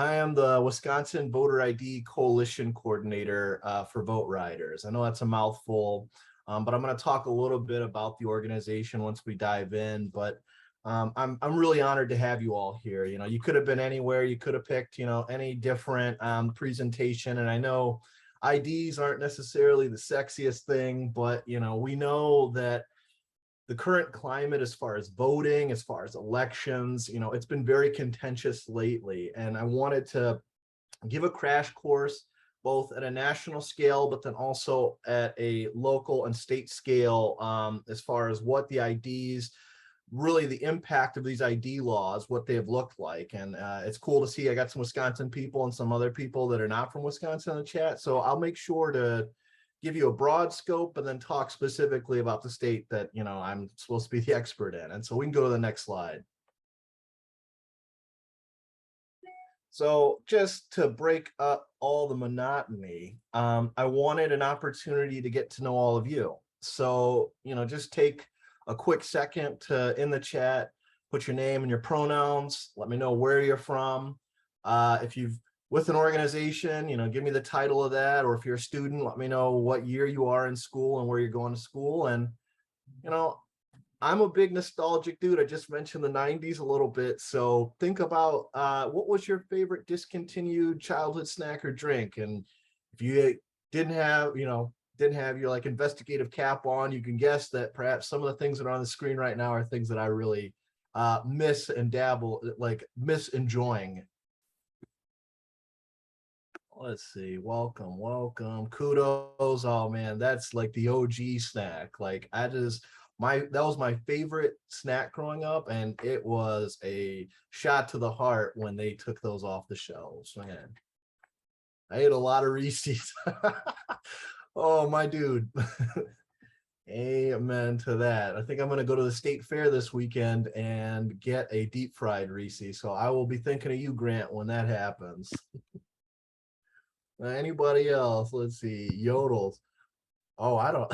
I am the Wisconsin Voter ID Coalition Coordinator for VoteRiders. I know that's a mouthful, but I'm going to talk a little bit about the organization once we dive in. But I'm really honored to have you all here. You know, you could have been anywhere. You could have picked, any different presentation. And I know IDs aren't necessarily the sexiest thing, but we know that the current climate as far as voting, as far as elections, it's been very contentious lately. And I wanted to give a crash course both at a national scale, but then also at a local and state scale, as far as what the IDs, really the impact of these ID laws, what they have looked like. And it's cool to see I got some Wisconsin people and some other people that are not from Wisconsin in the chat. So I'll make sure to give you a broad scope and then talk specifically about the state that, I'm supposed to be the expert in. And so we can go to the next slide. So just to break up all the monotony, I wanted an opportunity to get to know all of you. So, just take a quick second to, in the chat, put your name and your pronouns. Let me know where you're from. If you've with an organization, give me the title of that. Or if you're a student, let me know what year you are in school and where you're going to school. And, I'm a big nostalgic dude. I just mentioned the 90s a little bit. So think about what was your favorite discontinued childhood snack or drink? And if you didn't have your like investigative cap on, you can guess that perhaps some of the things that are on the screen right now are things that I really miss enjoying. Let's see. Welcome. Kudos. Oh man, that's like the OG snack. Like that was my favorite snack growing up, and it was a shot to the heart when they took those off the shelves. Man, I ate a lot of Reese's. Oh my dude. Amen to that. I think I'm going to go to the state fair this weekend and get a deep fried Reese's. So I will be thinking of you, Grant, when that happens. Anybody else? Let's see. Yodels. Oh, I don't.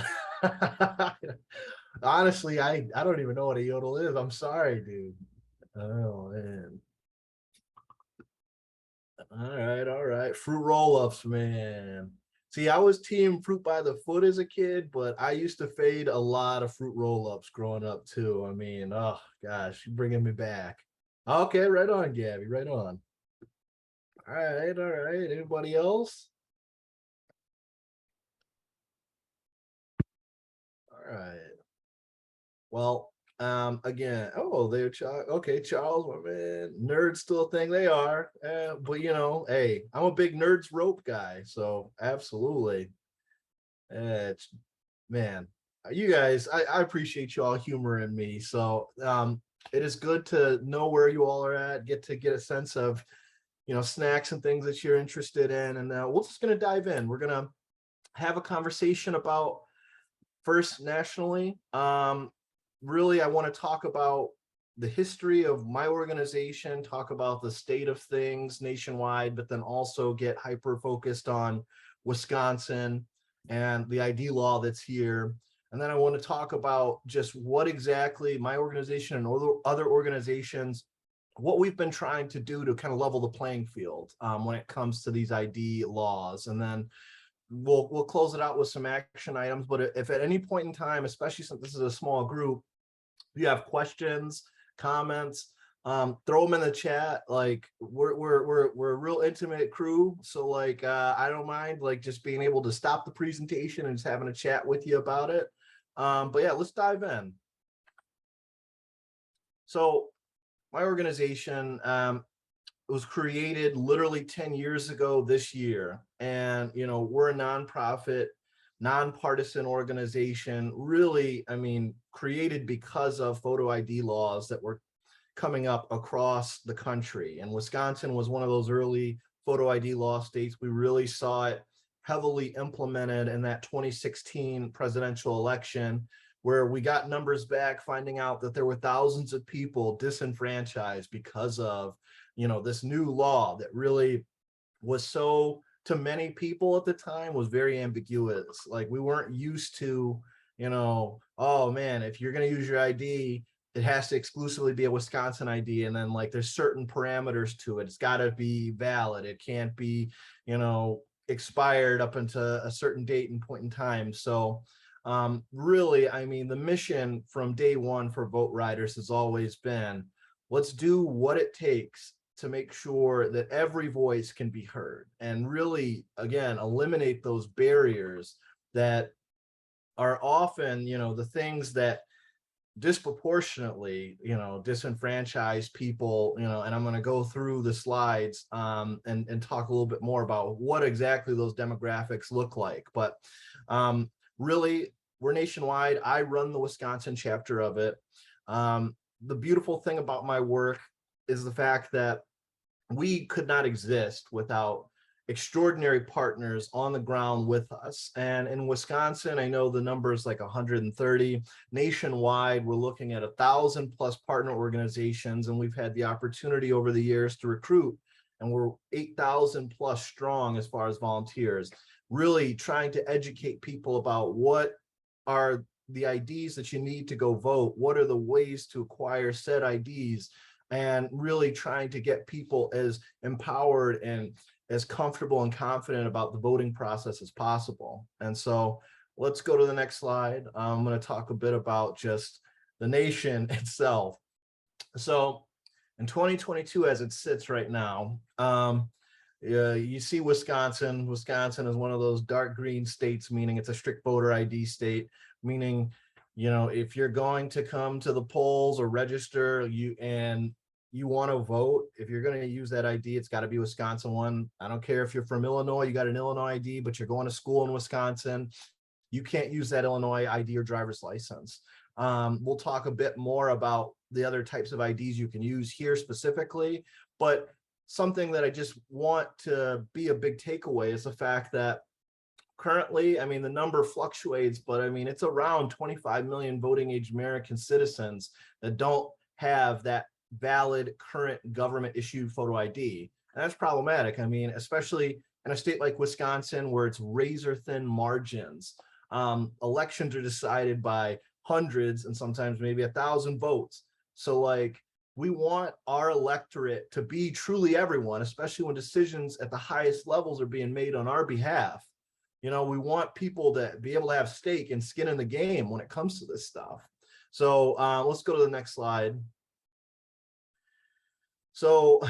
Honestly, I don't even know what a yodel is. I'm sorry, dude. Oh man. All right. Fruit roll-ups, man. See, I was team fruit by the foot as a kid, but I used to fade a lot of fruit roll-ups growing up too. I mean, oh gosh, you're bringing me back. Okay, right on, Gabby. Right on. All right. Anybody else? All right. Well, again, they're okay, Charles, my man, nerds still a thing. They are, but hey, I'm a big nerds rope guy, so absolutely. It's man, you guys, I appreciate you all humoring me. So, it is good to know where you all are at, get a sense of, snacks and things that you're interested in, and we're just gonna dive in. We're gonna have a conversation about first nationally. Really, I want to talk about the history of my organization, talk about the state of things nationwide, but then also get hyper focused on Wisconsin and the ID law that's here. And then I want to talk about just what exactly my organization and other organizations, what we've been trying to do to kind of level the playing field when it comes to these ID laws. And then we'll close it out with some action items. But if at any point in time, especially since this is a small group, you have questions, comments, throw them in the chat. Like we're a real intimate crew, so like I don't mind like just being able to stop the presentation and just having a chat with you about it. But yeah, let's dive in. So my organization was created literally 10 years ago this year, and we're a nonprofit, nonpartisan organization, really, I mean, created because of photo ID laws that were coming up across the country. And Wisconsin was one of those early photo ID law states. We really saw it heavily implemented in that 2016 presidential election, where we got numbers back finding out that there were thousands of people disenfranchised because of, this new law that really was so, to many people at the time, was very ambiguous. Like we weren't used to, oh man, if you're going to use your ID it has to exclusively be a Wisconsin ID, and then like there's certain parameters to it. It's got to be valid. It can't be, you know, expired up until a certain date and point in time. So really, I mean, the mission from day one for VoteRiders has always been, let's do what it takes to make sure that every voice can be heard, and really, again, eliminate those barriers that are often, you know, the things that disproportionately, you know, disenfranchise people, you know. And I'm going to go through the slides and talk a little bit more about what exactly those demographics look like. But really, we're nationwide. I run the Wisconsin chapter of it. The beautiful thing about my work is the fact that we could not exist without extraordinary partners on the ground with us. And in Wisconsin, I know the number is like 130. Nationwide, we're looking at 1,000+ partner organizations, and we've had the opportunity over the years to recruit, and we're 8,000+ strong as far as volunteers, really trying to educate people about what are the IDs that you need to go vote, what are the ways to acquire said IDs, and really trying to get people as empowered and as comfortable and confident about the voting process as possible. And so let's go to the next slide. I'm going to talk a bit about just the nation itself. So in 2022, as it sits right now, you see Wisconsin. Wisconsin is one of those dark green states, meaning it's a strict voter ID state, meaning, you know, if you're going to come to the polls or register, you want to vote, if you're going to use that ID, it's got to be Wisconsin one. I don't care if you're from Illinois, you got an Illinois ID, but you're going to school in Wisconsin, you can't use that Illinois ID or driver's license. We'll talk a bit more about the other types of IDs you can use here specifically, but something that I just want to be a big takeaway is the fact that currently, I mean, the number fluctuates, but I mean, it's around 25 million voting age American citizens that don't have that valid current government issued photo ID. And that's problematic. I mean, especially in a state like Wisconsin, where it's razor thin margins. Elections are decided by hundreds and sometimes maybe 1,000 votes. So like, we want our electorate to be truly everyone, especially when decisions at the highest levels are being made on our behalf. You know, we want people to be able to have stake and skin in the game when it comes to this stuff. So let's go to the next slide. So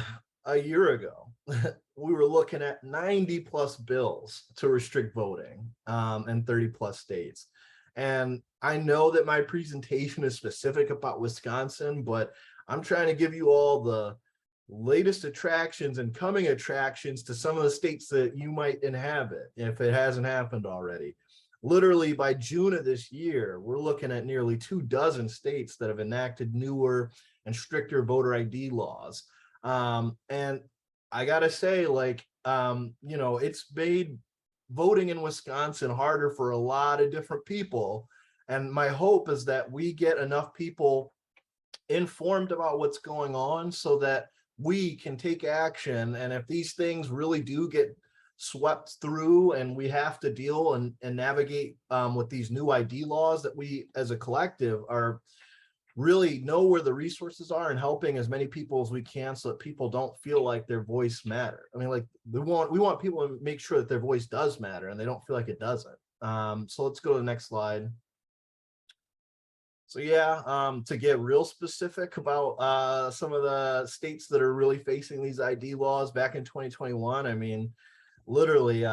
a year ago, we were looking at 90+ bills to restrict voting in 30+ states. And I know that my presentation is specific about Wisconsin, but I'm trying to give you all the latest attractions and coming attractions to some of the states that you might inhabit if it hasn't happened already. Literally by June of this year, we're looking at nearly 24 states that have enacted newer and stricter voter ID laws. And I gotta say, like, you know, it's made voting in Wisconsin harder for a lot of different people. And my hope is that we get enough people informed about what's going on so that we can take action. And if these things really do get swept through and we have to deal and navigate with these new ID laws, that we as a collective are really know where the resources are and helping as many people as we can so that people don't feel like their voice matter. I mean, like we want people to make sure that their voice does matter and they don't feel like it doesn't. So let's go to the next slide. So yeah, to get real specific about some of the states that are really facing these ID laws back in 2021, I mean, literally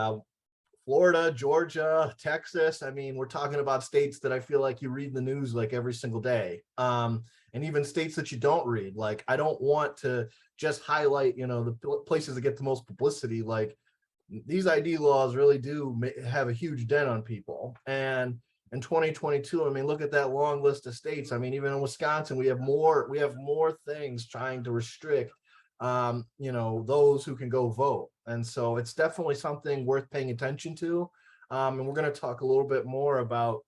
Florida, Georgia, Texas. I mean, we're talking about states that I feel like you read the news like every single day. And even states that you don't read. Like, I don't want to just highlight, you know, the places that get the most publicity. Like, these ID laws really do have a huge dent on people. And in 2022, I mean, look at that long list of states. I mean, even in Wisconsin, we have more things trying to restrict you know, those who can go vote. And so it's definitely something worth paying attention to. And we're going to talk a little bit more about,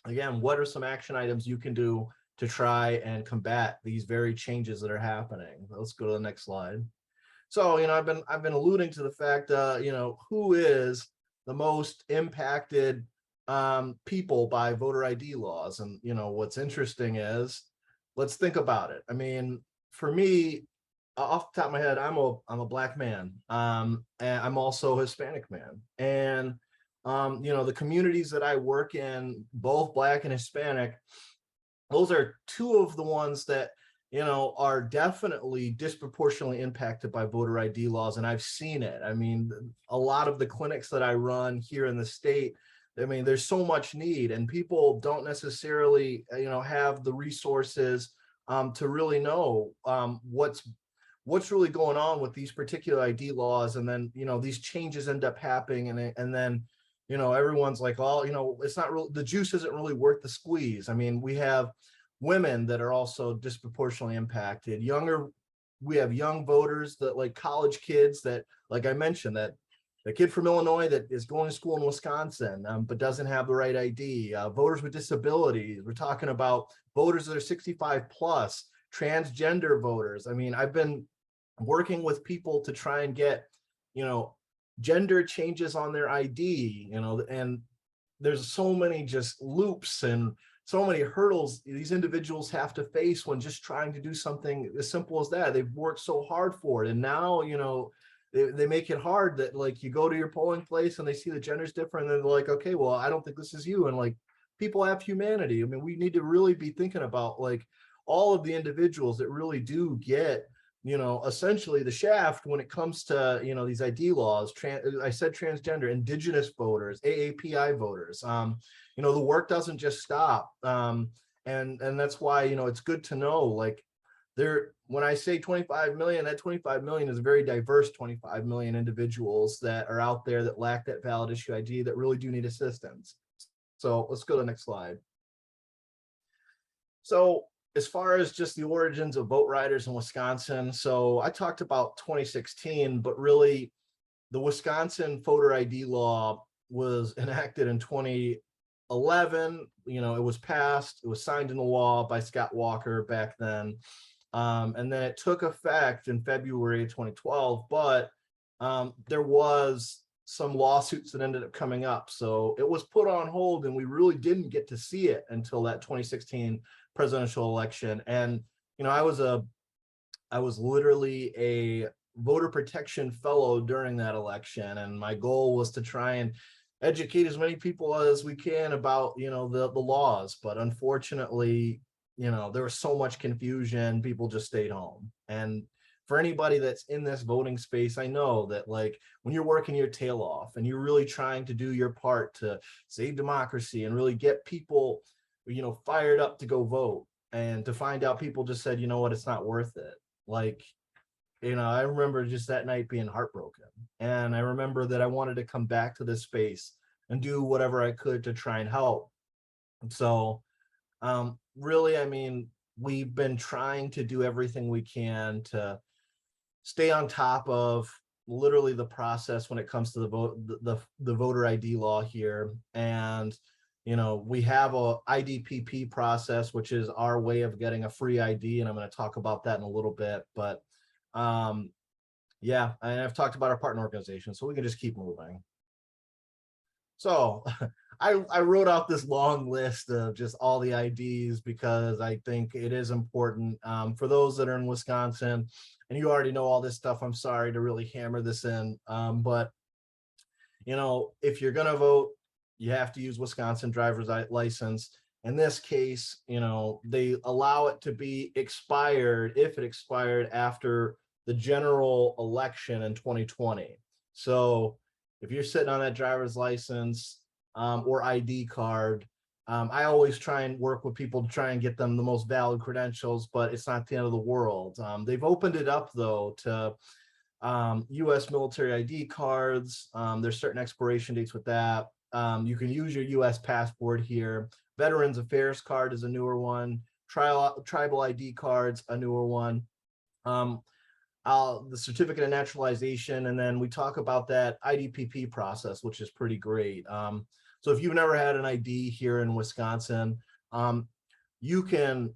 again, what are some action items you can do to try and combat these very changes that are happening. Let's go to the next slide. So, you know, I've been alluding to the fact, you know, who is the most impacted people by voter ID laws. And, you know, what's interesting is let's think about it. I mean, for me, off the top of my head, I'm a black man, and I'm also a Hispanic man, and you know, the communities that I work in, both black and Hispanic, those are two of the ones that, you know, are definitely disproportionately impacted by voter ID laws. And I've seen it. I mean, a lot of the clinics that I run here in the state, I mean, there's so much need, and people don't necessarily, you know, have the resources to really know what's really going on with these particular ID laws. And then, you know, these changes end up happening, and then, you know, everyone's like, well, you know, it's not real, the juice isn't really worth the squeeze. I mean, we have women that are also disproportionately impacted. We have young voters, that like college kids that, like I mentioned, that the kid from Illinois that is going to school in Wisconsin, but doesn't have the right ID, voters with disabilities. We're talking about voters that are 65 plus, transgender voters. I mean, I've been working with people to try and get, you know, gender changes on their ID, you know, and there's so many just loops and so many hurdles these individuals have to face when just trying to do something as simple as that. They've worked so hard for it. And now, you know, they make it hard, that like you go to your polling place and they see the gender's different, and they're like, okay, well, I don't think this is you. And like, people have humanity. I mean, we need to really be thinking about like all of the individuals that really do get, you know, essentially the shaft when it comes to, you know, these ID laws. I said transgender, indigenous voters, AAPI voters. You know, the work doesn't just stop. And that's why, you know, it's good to know, like, when I say 25 million, that 25 million is a very diverse 25 million individuals that are out there that lack that valid issue ID, that really do need assistance. So let's go to the next slide. So as far as just the origins of VoteRiders in Wisconsin, so I talked about 2016, but really the Wisconsin voter ID law was enacted in 2011. You know, it was passed, it was signed into law by Scott Walker back then. And then it took effect in February of 2012, but there was some lawsuits that ended up coming up. So it was put on hold, and we really didn't get to see it until that 2016 presidential election. And, you know, I was literally a voter protection fellow during that election. And my goal was to try and educate as many people as we can about, you know, the laws. But unfortunately, you know, there was so much confusion, people just stayed home. And for anybody that's in this voting space, I know that like when you're working your tail off and you're really trying to do your part to save democracy and really get people, you know, fired up to go vote, and to find out people just said, you know what, it's not worth it. Like, you know, I remember just that night being heartbroken. And I remember that I wanted to come back to this space and do whatever I could to try and help. So really, I mean, we've been trying to do everything we can to stay on top of literally the process when it comes to the voter ID law here. And, you know, we have a IDPP process, which is our way of getting a free ID. And I'm going to talk about that in a little bit, but yeah, and I've talked about our partner organization, so we can just keep moving. So I wrote out this long list of just all the IDs because I think it is important for those that are in Wisconsin, and you already know all this stuff. I'm sorry to really hammer this in, but you know, if you're gonna vote, you have to use Wisconsin driver's license. In this case, you know, they allow it to be expired if it expired after the general election in 2020. So if you're sitting on that driver's license or ID card, I always try and work with people to try and get them the most valid credentials, but it's not the end of the world. They've opened it up though to US military ID cards. There's certain expiration dates with that. You can use your US passport here. Veterans Affairs card is a newer one. Tribal ID cards, a newer one. The certificate of naturalization, and then we talk about that IDPP process, which is pretty great. So if you've never had an ID here in Wisconsin, you can,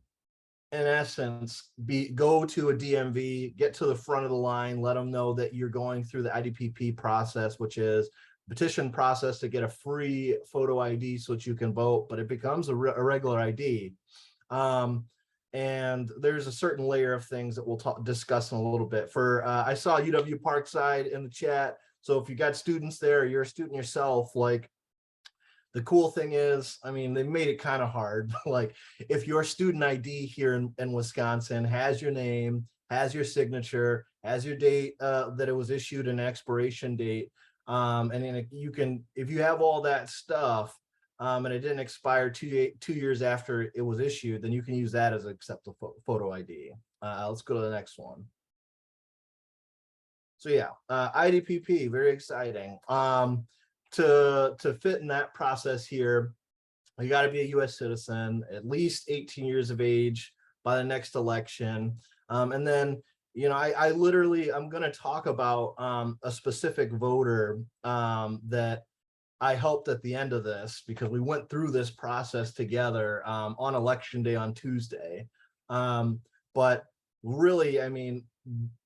in essence, go to a DMV, get to the front of the line, let them know that you're going through the IDPP process, which is petition process to get a free photo ID so that you can vote, but it becomes a regular ID. and there's a certain layer of things that we'll discuss in a little bit. For I saw UW Parkside in the chat. So if you got students there, you're a student yourself, like, the cool thing is, I mean, they made it kind of hard. Like, if your student ID here in Wisconsin has your name, has your signature, has your date that it was issued, an expiration date, and then you can, if you have all that stuff, and it didn't expire 2 years after it was issued, then you can use that as an acceptable photo ID. Let's go to the next one. So yeah, IDPP, very exciting. To fit in that process here, you got to be a U.S. citizen, at least 18 years of age by the next election. And then, you know, I literally, I'm going to talk about a specific voter that I helped at the end of this, because we went through this process together on election day on Tuesday. But really, I mean,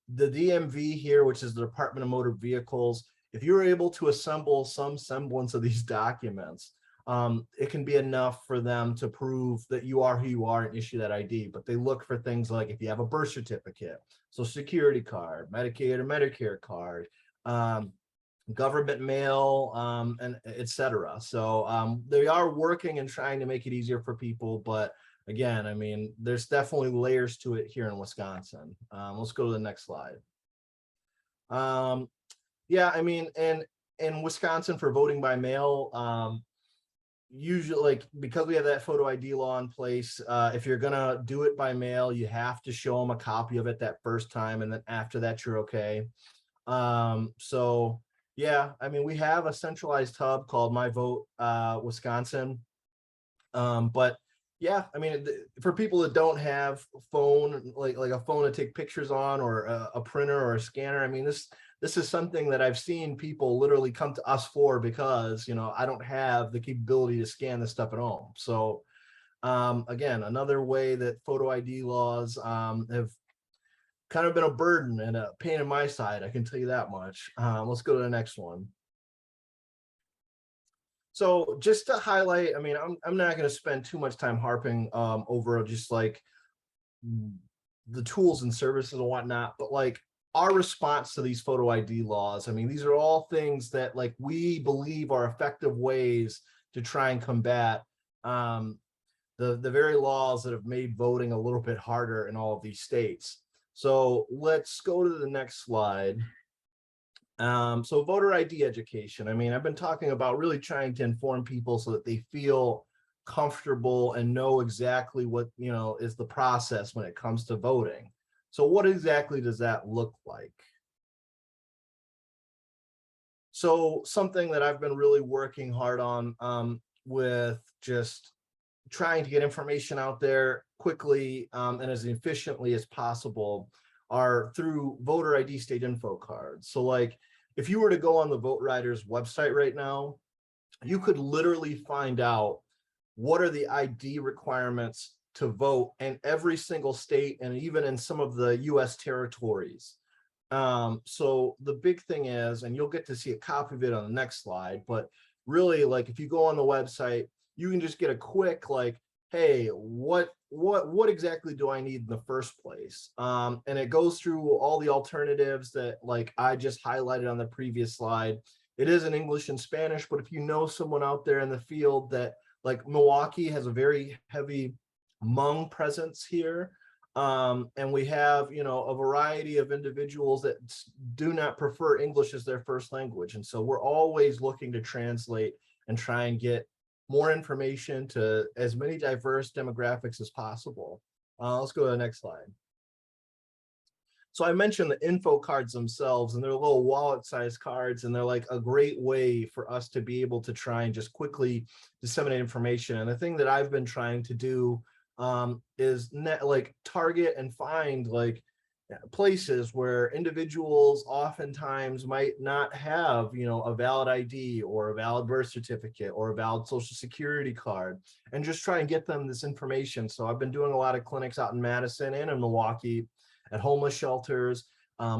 the DMV here, which is the Department of Motor Vehicles, if you're able to assemble some semblance of these documents, it can be enough for them to prove that you are who you are and issue that ID. But they look for things like if you have a birth certificate, Social Security card, Medicaid or Medicare card, government mail, and etc. So they are working and trying to make it easier for people. But again, I mean, there's definitely layers to it here in Wisconsin. Let's go to the next slide. Yeah, I mean, and in Wisconsin for voting by mail, usually, like, because we have that photo ID law in place, if you're gonna do it by mail, you have to show them a copy of it that first time, and then after that you're okay. So yeah, I mean, we have a centralized hub called My Vote Wisconsin, but yeah, I mean, for people that don't have phone, like a phone to take pictures on, or a printer or a scanner, I mean, this is something that I've seen people literally come to us for, because, you know, I don't have the capability to scan this stuff at home. So again, another way that photo ID laws have kind of been a burden and a pain in my side, I can tell you that much. Let's go to the next one. So just to highlight, I mean, I'm not going to spend too much time harping over just like the tools and services and whatnot, but like our response to these photo ID laws, I mean, these are all things that, like, we believe are effective ways to try and combat the very laws that have made voting a little bit harder in all of these states. So let's go to the next slide. So voter ID education. I mean, I've been talking about really trying to inform people so that they feel comfortable and know exactly what, you know, is the process when it comes to voting. So what exactly does that look like? So something that I've been really working hard on with just trying to get information out there quickly and as efficiently as possible are through voter ID state info cards. So like, if you were to go on the VoteRiders website right now, you could literally find out what are the ID requirements to vote in every single state, and even in some of the US territories. So the big thing is, and you'll get to see a copy of it on the next slide, but really, like, if you go on the website, you can just get a quick, like, hey, what exactly do I need in the first place? And it goes through all the alternatives that, like, I just highlighted on the previous slide. It is in English and Spanish, but if you know someone out there in the field that, like, Milwaukee has a very heavy Hmong presence here. And we have, you know, a variety of individuals that do not prefer English as their first language. And so we're always looking to translate and try and get more information to as many diverse demographics as possible. Let's go to the next slide. So I mentioned the info cards themselves, and they're little wallet-sized cards, and they're like a great way for us to be able to try and just quickly disseminate information. And the thing that I've been trying to do is like target and find like places where individuals oftentimes might not have, you know, a valid ID or a valid birth certificate or a valid social security card, and just try and get them this information. So I've been doing a lot of clinics out in Madison and in Milwaukee at homeless shelters,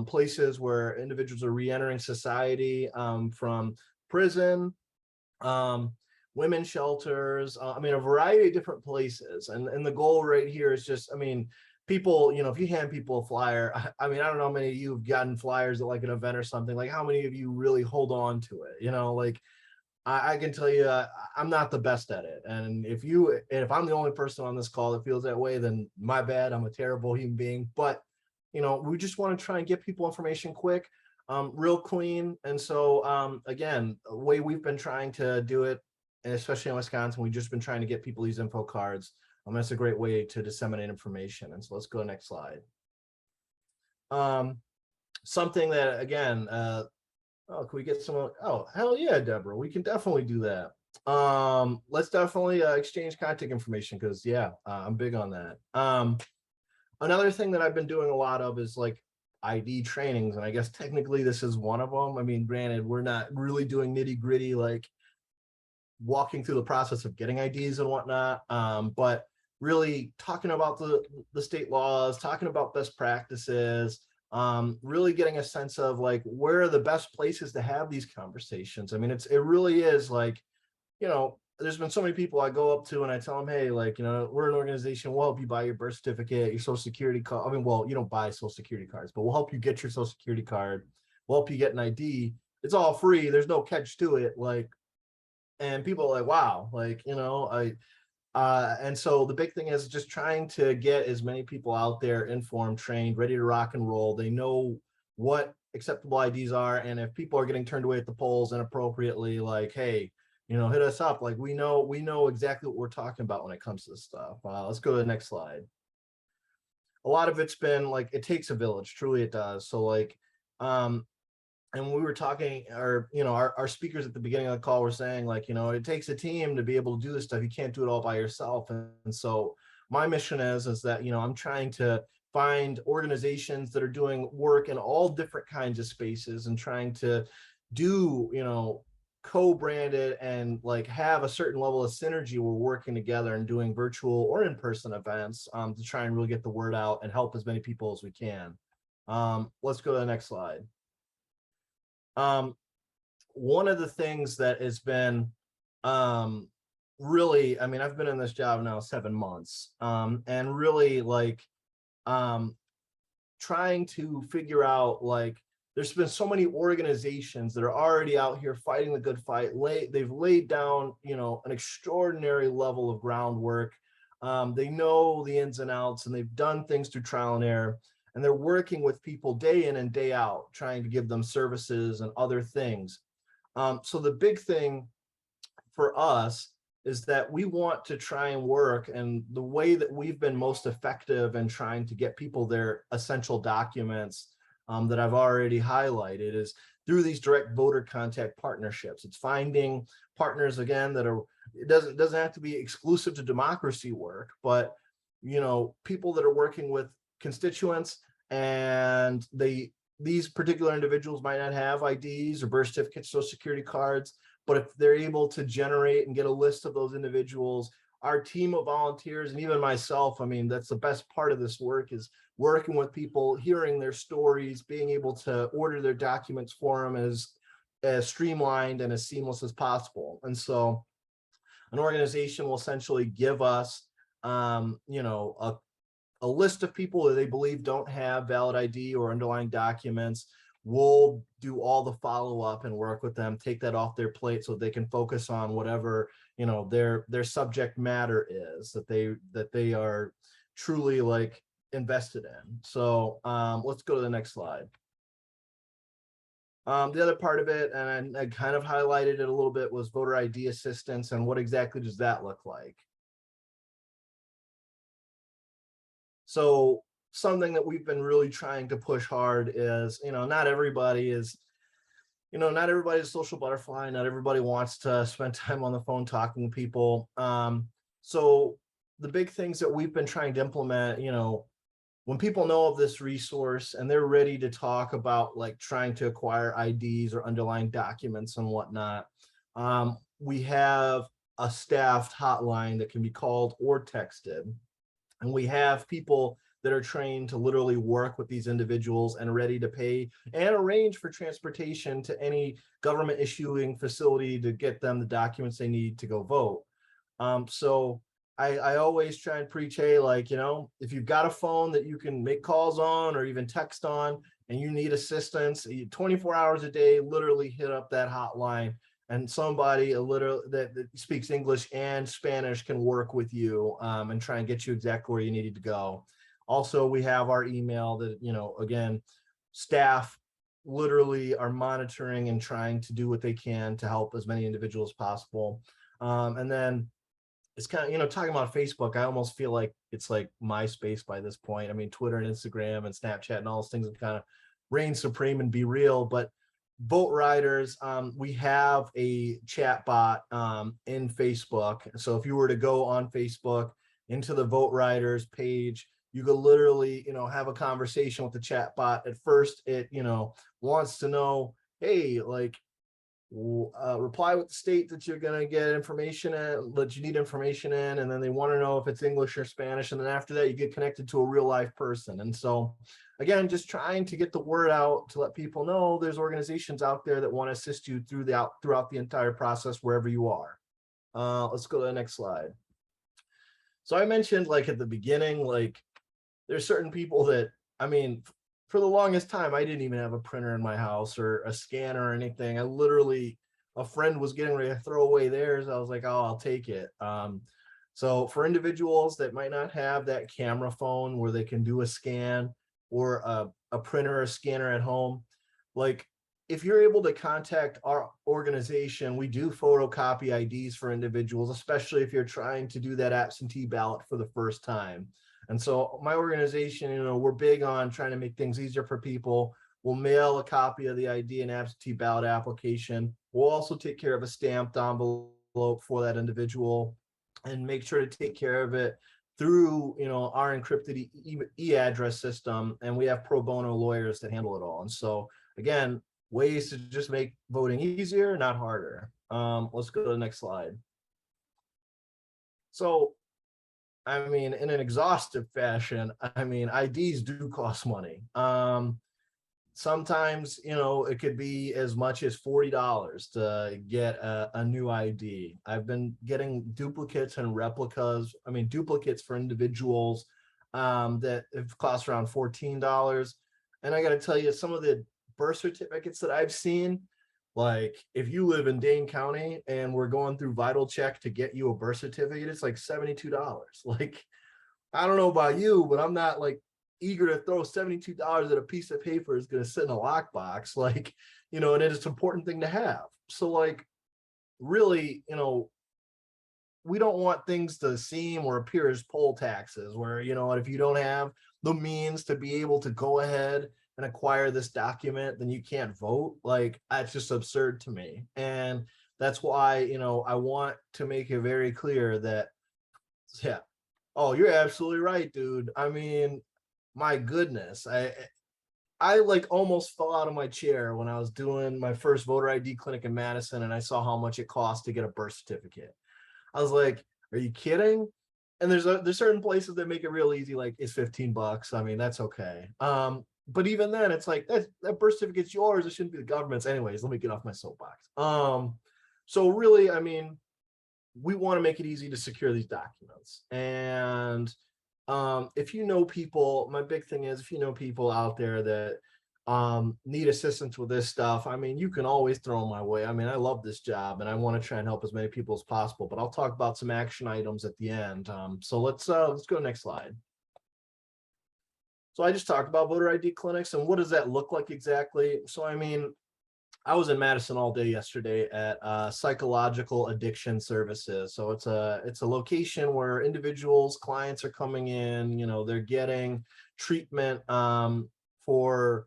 places where individuals are re-entering society from prison, women's shelters, I mean, a variety of different places. And the goal right here is just, I mean, people, if you hand people a flyer, I mean, I don't know how many of you have gotten flyers at like an event or something, like how many of you really hold on to it, like I can tell you, I'm not the best at it. And if I'm the only person on this call that feels that way, then my bad, I'm a terrible human being. But, we just want to try and get people information quick, real clean. And so, again, the way we've been trying to do it, and especially in Wisconsin, we've just been trying to get people these info cards. That's a great way to disseminate information. And so let's go to the next slide. Something that, again, oh, can we get some? Oh, hell yeah, Deborah, we can definitely do that. Let's definitely exchange contact information, because yeah, I'm big on that. Another thing that I've been doing a lot of is like ID trainings, and I guess technically this is one of them. I mean, granted, we're not really doing nitty gritty, like walking through the process of getting IDs and whatnot, but really talking about the state laws, talking about best practices, really getting a sense of like where are the best places to have these conversations. I mean, it really is like, there's been so many people I go up to and I tell them, hey, like, we're an organization, we'll help you buy your birth certificate, your social security card. I mean, well, you don't buy social security cards, but we'll help you get your social security card. We'll help you get an ID. It's all free. There's no catch to it. Like, and people are like, wow, like, and so the big thing is just trying to get as many people out there informed, trained, ready to rock and roll. They know what acceptable IDs are. And if people are getting turned away at the polls inappropriately, like, hey, hit us up. Like, we know exactly what we're talking about when it comes to this stuff. Let's go to the next slide. A lot of it's been like, it takes a village, truly it does. So like, and we were talking, or our speakers at the beginning of the call were saying, like, it takes a team to be able to do this stuff. You can't do it all by yourself. And so my mission is that I'm trying to find organizations that are doing work in all different kinds of spaces and trying to do co-branded and like have a certain level of synergy. We're working together and doing virtual or in-person events to try and really get the word out and help as many people as we can. Let's go to the next slide. One of the things that has been really, I mean, I've been in this job now 7 months, and really like trying to figure out, like, there's been so many organizations that are already out here fighting the good fight. They've laid down, an extraordinary level of groundwork. They know the ins and outs, and they've done things through trial and error. And they're working with people day in and day out, trying to give them services and other things. So the big thing for us is that we want to try and work, and the way that we've been most effective in trying to get people their essential documents that I've already highlighted is through these direct voter contact partnerships. It's finding partners, again, that are, it doesn't have to be exclusive to democracy work, but people that are working with constituents, and these particular individuals might not have IDs or birth certificates, social security cards, but if they're able to generate and get a list of those individuals, our team of volunteers, and even myself, I mean, that's the best part of this work, is working with people, hearing their stories, being able to order their documents for them as streamlined and as seamless as possible. And so an organization will essentially give us a list of people that they believe don't have valid ID or underlying documents. We'll do all the follow-up and work with them, take that off their plate so they can focus on whatever their subject matter is that they are truly like invested in. So let's go to the next slide. The other part of it, and I kind of highlighted it a little bit, was voter ID assistance, and what exactly does that look like? So something that we've been really trying to push hard is, not everybody is, not everybody's a social butterfly. Not everybody wants to spend time on the phone talking to people. So the big things that we've been trying to implement, when people know of this resource and they're ready to talk about like trying to acquire IDs or underlying documents and whatnot, we have a staffed hotline that can be called or texted. And we have people that are trained to literally work with these individuals and ready to pay and arrange for transportation to any government issuing facility to get them the documents they need to go vote. So I always try and preach, hey, like, you know, if you've got a phone that you can make calls on or even text on and you need assistance, 24 hours a day, literally hit up that hotline, and somebody that speaks English and Spanish can work with you and try and get you exactly where you needed to go. Also, we have our email that, you know, again, staff literally are monitoring and trying to do what they can to help as many individuals as possible. And then it's kind of, you know, talking about Facebook, I almost feel like it's like MySpace by this point. I mean, Twitter and Instagram and Snapchat and all those things have kind of reign supreme and be real. But VoteRiders, we have a chat bot in Facebook. So if you were to go on Facebook into the VoteRiders page, you could literally, you know, have a conversation with the chat bot. At first, it, you know, wants to know, hey, like, reply with the state that you're going to get information in, that you need information in, and then they want to know if it's English or Spanish, and then after that you get connected to a real life person. And so again, just trying to get the word out to let people know there's organizations out there that want to assist you throughout the entire process wherever you are. Let's go to the next slide. So I mentioned, like, at the beginning, like, there's certain people that, I mean, for the longest time, I didn't even have a printer in my house or a scanner or anything. I literally, a friend was getting ready to throw away theirs. I was like, oh, I'll take it. So for individuals that might not have that camera phone where they can do a scan or a printer or scanner at home, like, if you're able to contact our organization, we do photocopy IDs for individuals, especially if you're trying to do that absentee ballot for the first time. And so my organization, you know, we're big on trying to make things easier for people. We'll mail a copy of the ID and absentee ballot application. We'll also take care of a stamped envelope for that individual and make sure to take care of it through, you know, our encrypted e-address system. And we have pro bono lawyers that handle it all. And so again, ways to just make voting easier, not harder. Let's go to the next slide. So, I mean, in an exhaustive fashion, I mean, IDs do cost money. Sometimes, you know, it could be as much as $40 to get a new ID. I've been getting duplicates and replicas. I mean, duplicates for individuals that have cost around $14. And I got to tell you, some of the birth certificates that I've seen, like, if you live in Dane County and we're going through Vital Check to get you a birth certificate, it's like $72. Like, I don't know about you, but I'm not like eager to throw $72 at a piece of paper is going to sit in a lockbox. Like, you know, and it's an important thing to have. So, like, really, you know, we don't want things to seem or appear as poll taxes where, you know, if you don't have the means to be able to go ahead and acquire this document, then you can't vote. Like, that's just absurd to me. And that's why, you know, I want to make it very clear that, yeah, oh, you're absolutely right, dude. I mean, my goodness, I like almost fell out of my chair when I was doing my first voter ID clinic in Madison, and I saw how much it cost to get a birth certificate. I was like, are you kidding? And there's certain places that make it real easy, like it's $15. I mean, that's okay. But even then, it's like that birth certificate's yours. It shouldn't be the government's. Anyways, let me get off my soapbox. So really, I mean, we want to make it easy to secure these documents. And if you know people, my big thing is, if you know people out there that need assistance with this stuff, I mean, you can always throw them my way. I mean, I love this job and I want to try and help as many people as possible, but I'll talk about some action items at the end. So let's go next slide. So I just talked about voter ID clinics, and what does that look like exactly? So, I mean, I was in Madison all day yesterday at Psychological Addiction Services. So it's a location where individuals, clients are coming in, you know, they're getting treatment for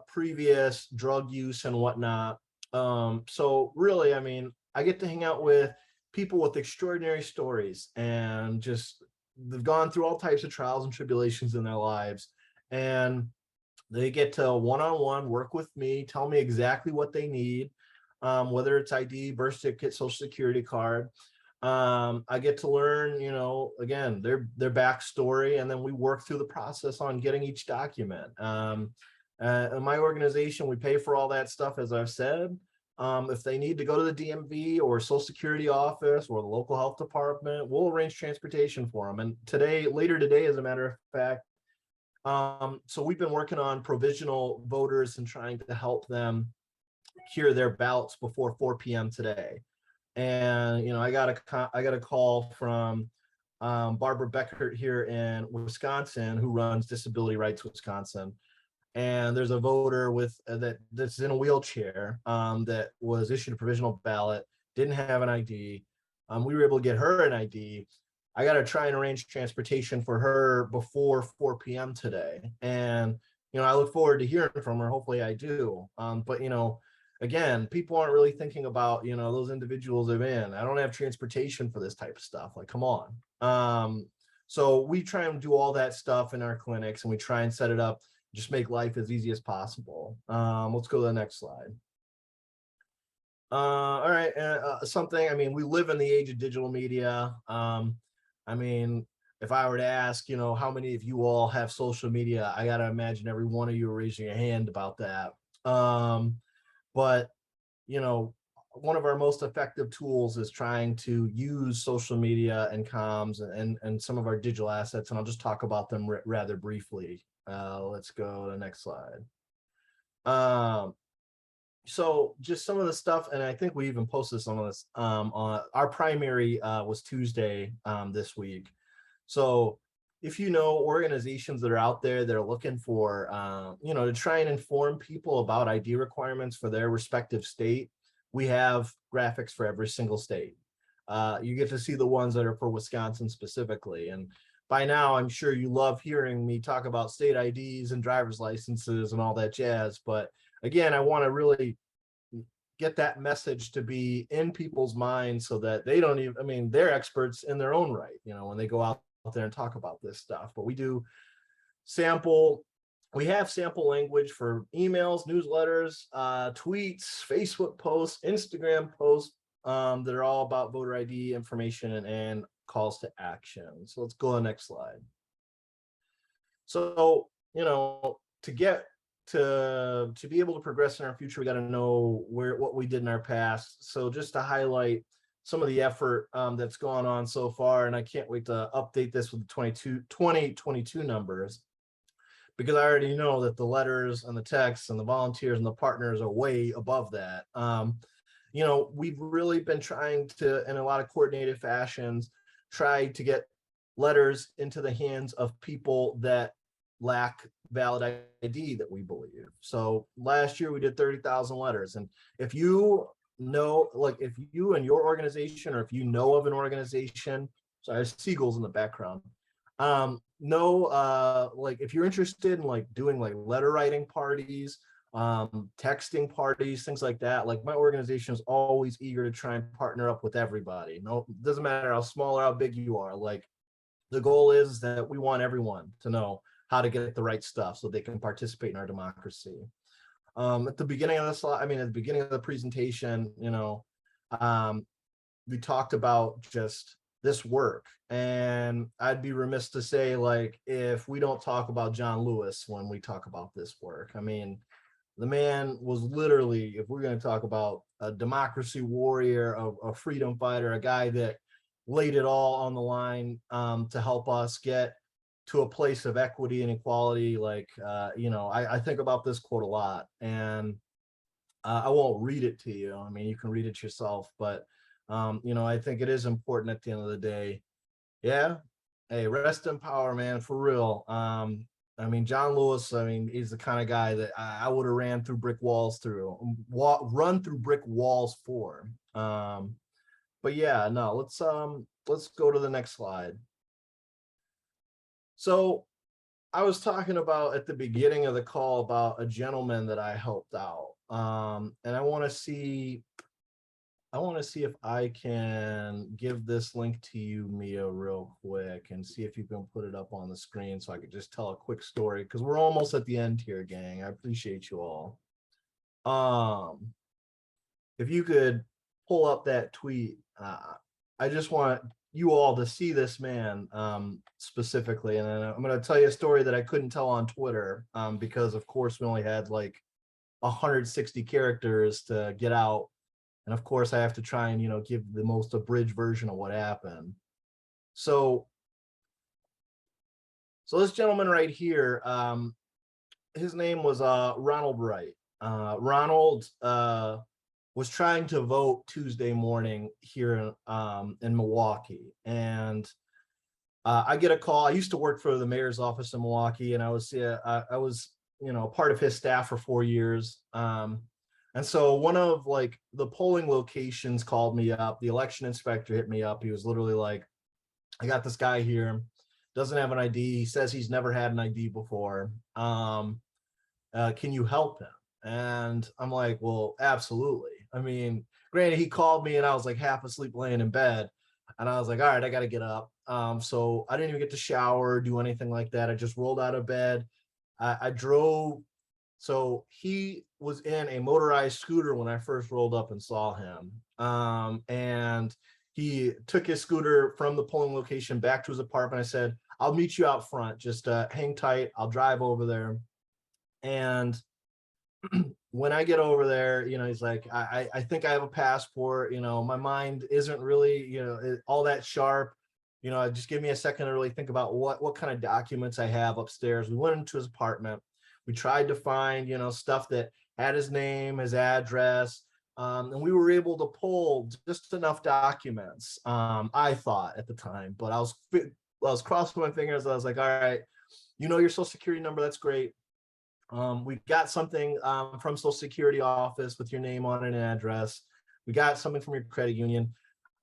previous drug use and whatnot. So really, I mean, I get to hang out with people with extraordinary stories, and just they've gone through all types of trials and tribulations in their lives, and they get to one-on-one work with me, tell me exactly what they need, whether it's ID, birth certificate, social security card. I get to learn, again, their backstory, and then we work through the process on getting each document. In my organization, we pay for all that stuff, as I've said. If they need to go to the DMV or Social Security office or the local health department, we'll arrange transportation for them. And later today, as a matter of fact, so we've been working on provisional voters and trying to help them cure their ballots before 4 p.m. today. And I got a call from Barbara Beckert here in Wisconsin, who runs Disability Rights Wisconsin. And there's a voter that's in a wheelchair that was issued a provisional ballot, didn't have an ID. We were able to get her an ID. I got to try and arrange transportation for her before 4 p.m. today. And, I look forward to hearing from her. Hopefully I do. But, again, people aren't really thinking about, those individuals they're in. I don't have transportation for this type of stuff. Like, come on. So we try and do all that stuff in our clinics, and we try and set it up, just make life as easy as possible. Let's go to the next slide. All right. We live in the age of digital media. If I were to ask, how many of you all have social media, I got to imagine every one of you are raising your hand about that. But, one of our most effective tools is trying to use social media and comms and some of our digital assets. And I'll just talk about them rather briefly. Let's go to the next slide. So just some of the stuff, and I think we even posted some of this on our primary was Tuesday this week. So if organizations that are out there that are looking for, to try and inform people about ID requirements for their respective state, we have graphics for every single state. You get to see the ones that are for Wisconsin specifically. And by now, I'm sure you love hearing me talk about state IDs and driver's licenses and all that jazz. But again, I want to really get that message to be in people's minds so that they don't even, they're experts in their own right, when they go out there and talk about this stuff. But we have sample language for emails, newsletters, tweets, Facebook posts, Instagram posts that are all about voter ID information and calls to action. So let's go to the next slide. So, to be able to progress in our future, we got to know what we did in our past. So just to highlight some of the effort that's gone on so far, and I can't wait to update this with the 2022 numbers, because I already know that the letters and the texts and the volunteers and the partners are way above that. We've really been trying to, in a lot of coordinated fashions, try to get letters into the hands of people that lack valid ID that we believe. So last year we did 30,000 letters. And if you if you and your organization, or if you know of an organization, sorry, there's seagulls in the background, if you're interested in doing letter writing parties, texting parties, things like that, my organization is always eager to try and partner up with everybody. No, it doesn't matter how small or how big you are. The goal is that we want everyone to know how to get the right stuff so they can participate in our democracy. At the beginning of the slide, at the beginning of the presentation, we talked about just this work, and I'd be remiss to say if we don't talk about John Lewis when we talk about this work. The man was literally, if we're going to talk about a democracy warrior, a freedom fighter, a guy that laid it all on the line to help us get to a place of equity and equality. I think about this quote a lot, and I won't read it to you. You can read it yourself, but I think it is important at the end of the day. Yeah. Hey, rest in power, man, for real. John Lewis, he's the kind of guy that I would have run through brick walls for. But yeah, no, let's go to the next slide. So I was talking about at the beginning of the call about a gentleman that I helped out. And I want to see if I can give this link to you, Mia, real quick, and see if you can put it up on the screen so I could just tell a quick story, because we're almost at the end here, gang. I appreciate you all. If you could pull up that tweet, I just want you all to see this man specifically. And then I'm going to tell you a story that I couldn't tell on Twitter because, of course, we only had like 160 characters to get out. And of course, I have to try and, give the most abridged version of what happened. So this gentleman right here, his name was Ronald Wright. Ronald was trying to vote Tuesday morning here in Milwaukee. And I get a call. I used to work for the mayor's office in Milwaukee, and I was part of his staff for 4 years. And so one of like the polling locations called me up. The election inspector hit me up. He was literally like, I got this guy here, doesn't have an ID. He says he's never had an ID before. Can you help him? And I'm like, well, absolutely. I mean, granted, he called me and I was like half asleep laying in bed. And I was like, all right, I got to get up. So I didn't even get to shower, do anything like that. I just rolled out of bed. I drove. So he was in a motorized scooter when I first rolled up and saw him. And he took his scooter from the polling location back to his apartment. I said, I'll meet you out front. Just hang tight. I'll drive over there. And when I get over there, he's like, I think I have a passport. My mind isn't really, all that sharp. Just give me a second to really think about what kind of documents I have upstairs. We went into his apartment. We tried to find, stuff that had his name, his address, and we were able to pull just enough documents. I thought at the time, but I was crossing my fingers. I was like, all right, your social security number. That's great. We got something from Social Security office with your name on it and address. We got something from your credit union.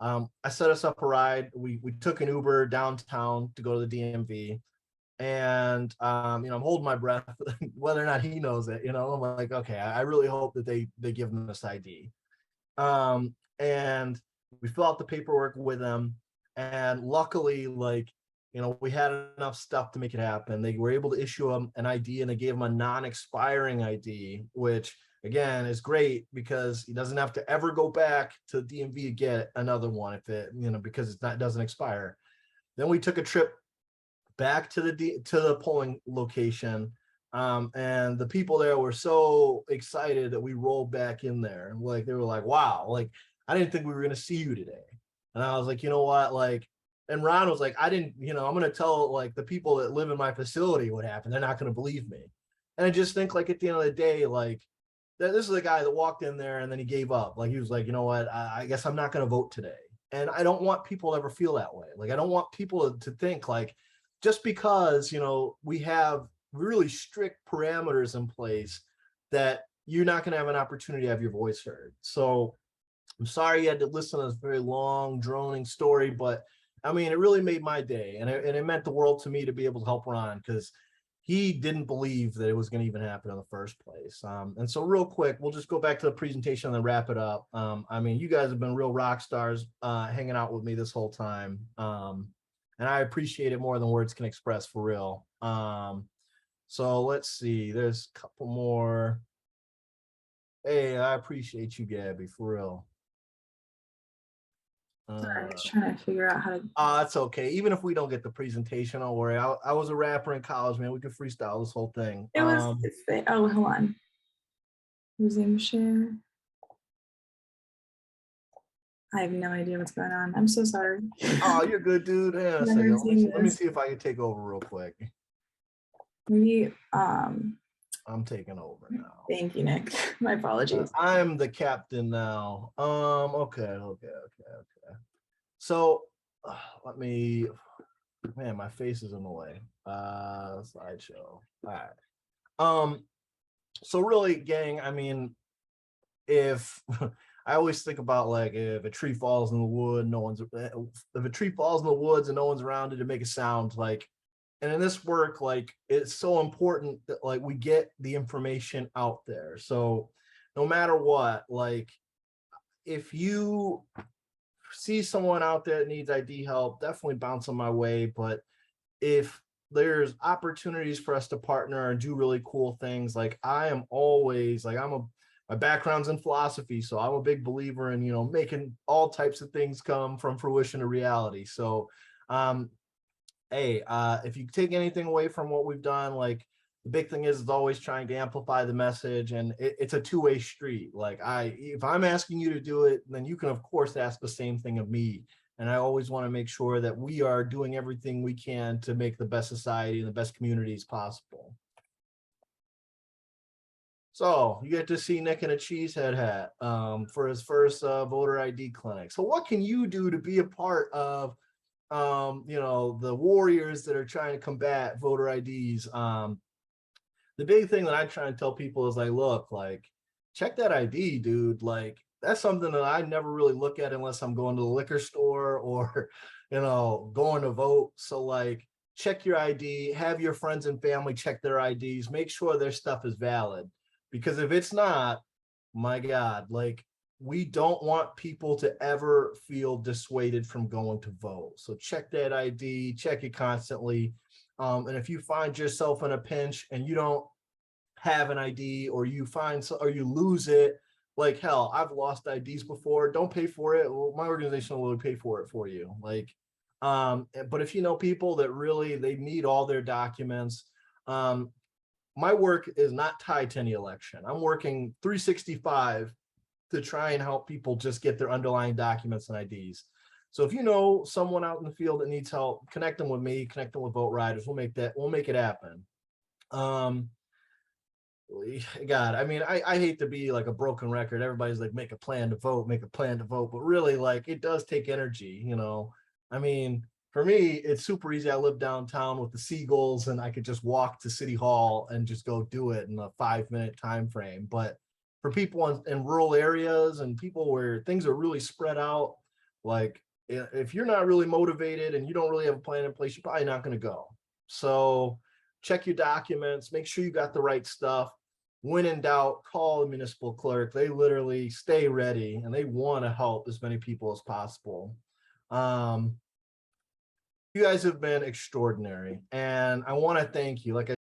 I set us up a ride. We took an Uber downtown to go to the DMV. And, I'm holding my breath, whether or not he knows it, I'm like, okay, I really hope that they give him this ID. And we fill out the paperwork with them. And luckily, we had enough stuff to make it happen. They were able to issue him an ID, and they gave him a non-expiring ID, which again is great because he doesn't have to ever go back to the DMV to get another one if it, because it doesn't expire. Then we took a trip back to the polling location. And the people there were so excited that we rolled back in there. Like, they were like, wow, like, I didn't think we were going to see you today. And I was like, you know what? Like, and Ron was like, I didn't, I'm going to tell like the people that live in my facility what happened. They're not going to believe me. And I just think like at the end of the day, like this is the guy that walked in there and then he gave up. Like, he was like, you know what? I guess I'm not going to vote today. And I don't want people to ever feel that way. Like, I don't want people to think like, just because, we have really strict parameters in place, that you're not going to have an opportunity to have your voice heard. So I'm sorry you had to listen to this very long, droning story, but I mean, it really made my day. And it meant the world to me to be able to help Ron, because he didn't believe that it was going to even happen in the first place. And so real quick, we'll just go back to the presentation and then wrap it up. I mean, you guys have been real rock stars hanging out with me this whole time. And I appreciate it more than words can express, for real. So let's see, there's a couple more. Hey, I appreciate you, Gabby, for real. Sorry, I was trying to figure out how to. It's okay. Even if we don't get the presentation, don't worry. I was a rapper in college, man. We could freestyle this whole thing. Oh, hold on. Resume share. I have no idea what's going on. I'm so sorry. Oh, you're good, dude. Yeah, let me see if I can take over real quick. Maybe I'm taking over now. Thank you, Nick. My apologies. I'm the captain now. Okay. So let me, man, my face is in the way. Slideshow. All right. So really, gang, I mean, if I always think about like if a tree falls in the wood, if a tree falls in the woods and no one's around it to make a sound, like, and in this work, like, it's so important that like we get the information out there. So no matter what, like, if you see someone out there that needs ID help, definitely bounce on my way. But if there's opportunities for us to partner and do really cool things, like, I am always like, my my background's in philosophy, so I'm a big believer in, making all types of things come from fruition to reality. So, hey, if you take anything away from what we've done, like the big thing is always trying to amplify the message, and it's a two-way street. Like if I'm asking you to do it, then you can of course ask the same thing of me. And I always want to make sure that we are doing everything we can to make the best society and the best communities possible. So you get to see Nick in a cheesehead hat for his first voter ID clinic. So what can you do to be a part of, the warriors that are trying to combat voter IDs? The big thing that I try and tell people is like, look, like, check that ID, dude. Like, that's something that I never really look at unless I'm going to the liquor store or, going to vote. So like, check your ID, have your friends and family check their IDs, make sure their stuff is valid. Because if it's not, my God, like, we don't want people to ever feel dissuaded from going to vote. So check that ID, check it constantly. And if you find yourself in a pinch and you don't have an ID, or you lose it, like, hell, I've lost IDs before. Don't pay for it. Well, my organization will pay for it for you. Like, but if you know people that really they need all their documents, my work is not tied to any election. I'm working 365 to try and help people just get their underlying documents and IDs. So if you know someone out in the field that needs help, connect them with me, connect them with VoteRiders. We'll make it happen. God, I mean, I hate to be like a broken record. Everybody's like, make a plan to vote, make a plan to vote. But really, like, it does take energy, I mean, for me, it's super easy. I live downtown with the seagulls, and I could just walk to City Hall and just go do it in a 5-minute time frame. But for people in rural areas and people where things are really spread out, like, if you're not really motivated and you don't really have a plan in place, you're probably not going to go. So check your documents, make sure you got the right stuff. When in doubt, call the municipal clerk. They literally stay ready and they want to help as many people as possible. You guys have been extraordinary, and I want to thank you. Like I